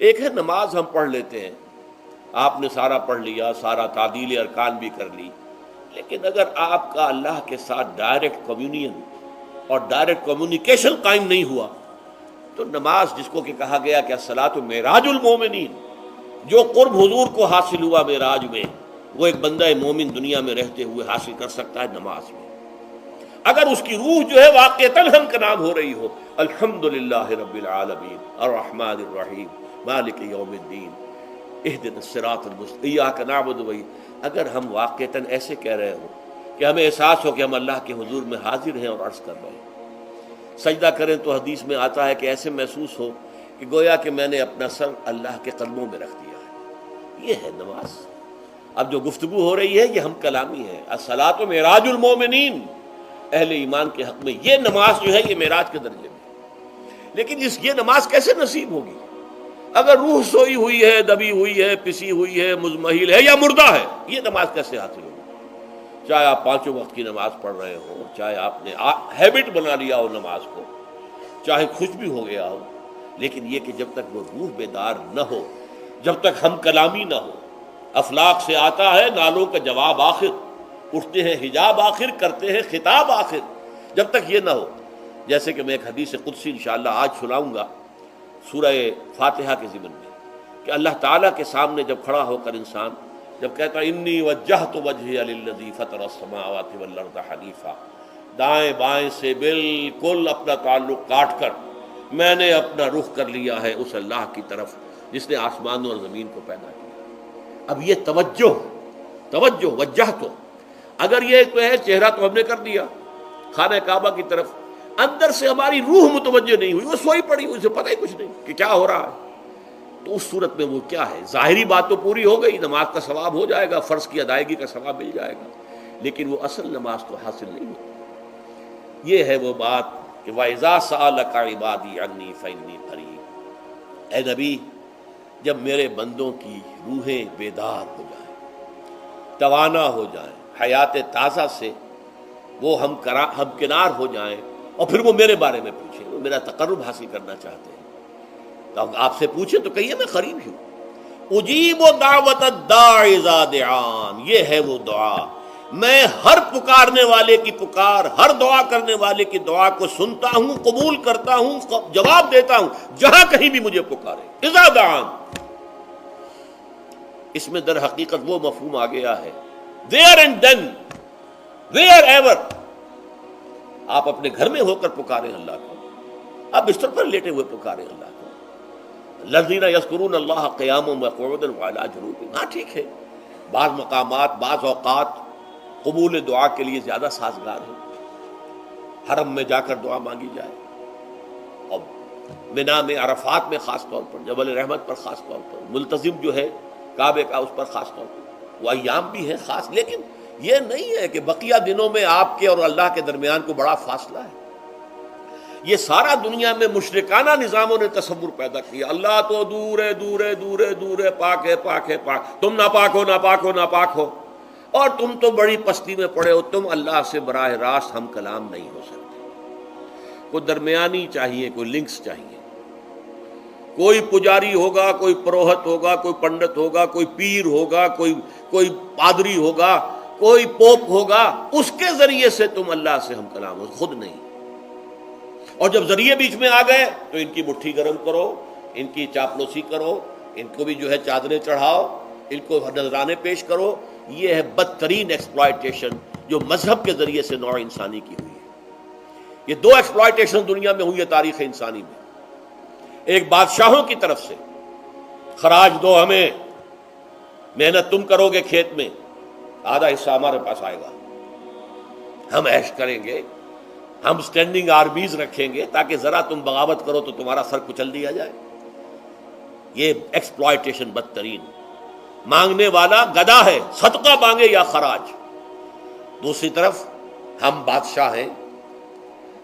ایک ہے نماز ہم پڑھ لیتے ہیں، آپ نے سارا پڑھ لیا، سارا تعدیل ارکان بھی کر لی، لیکن اگر آپ کا اللہ کے ساتھ ڈائریکٹ کمیونین اور ڈائریکٹ کمیونیکیشن قائم نہیں ہوا تو نماز، جس کو کہ کہا گیا کہ الصلاۃ معراج المومنین، جو قرب حضور کو حاصل ہوا معراج میں، وہ ایک بندہ مومن دنیا میں رہتے ہوئے حاصل کر سکتا ہے نماز میں، اگر اس کی روح جو ہے واقعتاً ہم کا نام ہو رہی ہو، الحمدللہ رب العالمین الرحمن الرحیم مالک یوم الدین اہدنا الصراط المستقیم ایاک نعبد و اگر ہم واقعتاً ایسے کہہ رہے ہوں کہ ہمیں احساس ہو کہ ہم اللہ کے حضور میں حاضر ہیں اور عرض کر رہے ہیں، سجدہ کریں تو حدیث میں آتا ہے کہ ایسے محسوس ہو کہ گویا کہ میں نے اپنا سر اللہ کے قدموں میں رکھ دیا ہے، یہ ہے نماز۔ اب جو گفتگو ہو رہی ہے یہ ہم کلامی ہے، الصلاۃ معراج المومنین، اہل ایمان کے حق میں یہ نماز جو ہے یہ معراج کے درجے میں، لیکن یہ نماز کیسے نصیب ہوگی اگر روح سوئی ہوئی ہے، دبی ہوئی ہے، پسی ہوئی ہے، مزمحل ہے یا مردہ ہے؟ یہ نماز کیسے حاصل ہوگی؟ چاہے آپ پانچوں وقت کی نماز پڑھ رہے ہوں، چاہے آپ نے ہیبٹ بنا لیا ہو نماز کو، چاہے خوش بھی ہو گیا ہو، لیکن یہ کہ جب تک وہ روح بیدار نہ ہو، جب تک ہم کلامی نہ ہو، افلاق سے آتا ہے نالوں کا جواب آخر، اٹھتے ہیں حجاب آخر، کرتے ہیں خطاب آخر، جب تک یہ نہ ہو، جیسے کہ میں ایک حدیث قدسی انشاءاللہ آج سناؤں گا سورہ فاتحہ کے ضمن میں، کہ اللہ تعالیٰ کے سامنے جب کھڑا ہو کر انسان جب کہتا ہے انی وجہت وجہی للذی فطر السماوات والارض حنیفا، دائیں بائیں سے بالکل اپنا تعلق کاٹ کر میں نے اپنا رخ کر لیا ہے اس اللہ کی طرف جس نے آسمانوں اور زمین کو پیدا کیا۔ اب یہ توجہ وجہ تو اگر یہ تو ہے چہرہ تو ہم نے کر دیا خانہ کعبہ کی طرف، اندر سے ہماری روح متوجہ نہیں ہوئی، وہ سوئی پڑی، اسے پتہ ہی کچھ نہیں کہ کیا ہو رہا ہے، تو اس صورت میں وہ کیا ہے؟ ظاہری بات تو پوری ہو گئی، نماز کا ثواب ہو جائے گا، فرض کی ادائیگی کا ثواب مل جائے گا، لیکن وہ اصل نماز تو حاصل نہیں ہوتی۔ یہ ہے وہ بات کہ وَإِذَا سَأَلَكَ عِبَادِي عَنِّي فَإِنِّي قَرِيبٌ، اے نبی جب میرے بندوں کی روحیں بیدار ہو جائیں، توانا ہو جائیں، حیات تازہ سے وہ ہم کنار ہو جائیں، اور پھر وہ میرے بارے میں پوچھیں، وہ میرا تقرب حاصل کرنا چاہتے ہیں، تو آپ سے پوچھیں تو کہیے میں قریب ہوں، اجیب دعوت الداع اذا دعان، یہ ہے وہ دعا، میں ہر پکارنے والے کی پکار، ہر دعا کرنے والے کی دعا کو سنتا ہوں، قبول کرتا ہوں، جواب دیتا ہوں جہاں کہیں بھی مجھے پکارے، اذا دعان۔ اس میں در حقیقت وہ مفہوم آ گیا ہے there and then where ever، آپ اپنے گھر میں ہو کر پکاریں اللہ کو، آپ بستر پر لیٹے ہوئے پکاریں اللہ کو، الذین یذکرون اللہ قیاما وقعودا وعلی جنوبہم، ہاں ٹھیک ہے بعض مقامات بعض اوقات قبول دعا کے لیے زیادہ سازگار ہے، حرم میں جا کر دعا مانگی جائے، اور منا میں عرفات میں خاص طور پر، جبل رحمت پر خاص طور پر، ملتزم جو ہے کعبے کا اس پر خاص طور پر، وہ ایام بھی ہیں خاص، لیکن یہ نہیں ہے کہ بقیہ دنوں میں آپ کے اور اللہ کے درمیان کو بڑا فاصلہ ہے۔ یہ سارا دنیا میں مشرکانہ نظاموں نے تصور پیدا کیا، اللہ تو دور ہے دور ہے دور ہے دور ہے، پاک ہے پاک ہے پاک، تم ناپاک ہو ناپاک ہو ناپاک ہو، اور تم تو بڑی پستی میں پڑے ہو، تم اللہ سے براہ راست ہم کلام نہیں ہو سکتے۔ کوئی درمیانی چاہیے، کوئی لنکس چاہیے، کوئی پجاری ہوگا، کوئی پروہت ہوگا، کوئی پنڈت ہوگا، کوئی پیر ہوگا، کوئی پادری ہوگا، کوئی پوپ ہوگا، اس کے ذریعے سے تم اللہ سے ہم کلام ہو، خود نہیں۔ اور جب ذریعے بیچ میں آ گئے تو ان کی مٹھی گرم کرو، ان کی چاپلوسی کرو، ان کو بھی جو ہے چادریں چڑھاؤ، ان کو نذرانے پیش کرو۔ یہ ہے بدترین ایکسپلائٹیشن جو مذہب کے ذریعے سے نوع انسانی کی ہوئی ہے۔ یہ دو ایکسپلائٹیشن دنیا میں ہوئی ہے تاریخ انسانی میں، ایک بادشاہوں کی طرف سے خراج دو ہمیں، محنت تم کرو گے کھیت میں، آدھا حصہ ہمارے پاس آئے گا، ہم عیش کریں گے، ہم سٹینڈنگ آرمیز رکھیں گے تاکہ ذرا تم بغاوت کرو تو تمہارا سر کچل دیا جائے۔ یہ ایکسپلائٹیشن بدترین، مانگنے والا گدا ہے، صدقہ مانگے یا خراج۔ دوسری طرف ہم بادشاہ ہیں،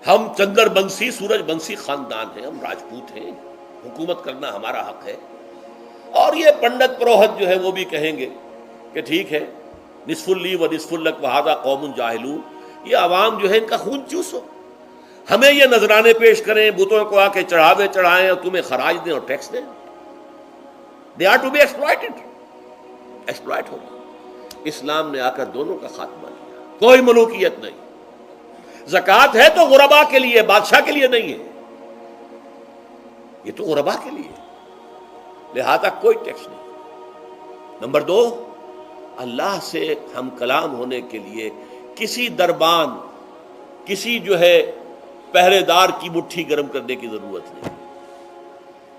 ہم چندر بنسی سورج بنسی خاندان ہیں، ہم راجپوت ہیں، حکومت کرنا ہمارا حق ہے۔ اور یہ پنڈت پروہت جو ہے وہ بھی کہیں گے کہ ٹھیک ہے، نصف لی و نصف لک وہذا قوم جاہلون، یہ عوام جو ہے ان کا خون چوسو، ہمیں یہ نذرانے پیش کریں، بتوں کو آ کے چڑھاوے چڑھائیں اور تمہیں خراج دیں اور ٹیکس دیں۔ They are to be exploited, exploit ہو رہا۔ اسلام نے آ کر دونوں کا خاتمہ کیا، کوئی ملوکیت نہیں۔ زکوٰۃ ہے تو غربا کے لیے، بادشاہ کے لیے نہیں ہے، یہ تو غربا کے لیے، لہذا کوئی ٹیکس نہیں۔ نمبر دو، اللہ سے ہم کلام ہونے کے لیے کسی دربان، کسی جو ہے پہرے دار کی مٹھی گرم کرنے کی ضرورت نہیں،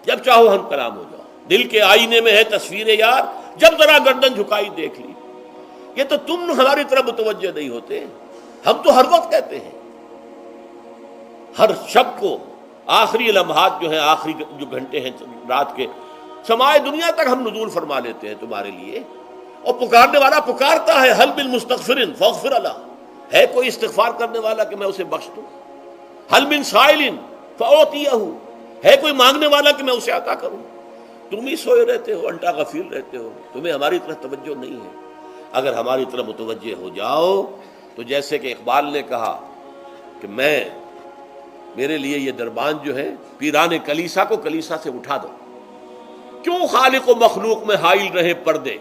جب چاہو ہم کلام ہو جاؤ۔ دل کے آئینے میں ہے تصویر یار، جب ذرا گردن جھکائی دیکھ لی۔ یہ تو تم ہماری طرف متوجہ نہیں ہوتے، ہم تو ہر وقت کہتے ہیں، ہر شب کو آخری لمحات جو ہیں، آخری جو گھنٹے ہیں رات کے، سمائے دنیا تک ہم نزول فرما لیتے ہیں تمہارے لیے، اور پکارنے والا پکارتا ہے، حل من مستغفر فاغفر له، ہے کوئی استغفار کرنے والا کہ میں اسے بخش دوں؟ حل من سائل فاعطیہ، ہے کوئی مانگنے والا کہ میں اسے عطا کروں؟ تم ہی سوئے رہتے ہو، انٹا غفیر رہتے ہو، تمہیں ہماری طرف توجہ نہیں ہے۔ اگر ہماری طرف متوجہ ہو جاؤ تو جیسے کہ اقبال نے کہا کہ میرے لیے یہ دربان جو ہے، پیران کلیسا کو کلیسا سے اٹھا دو، کیوں خالق و مخلوق میں حائل رہے پردے،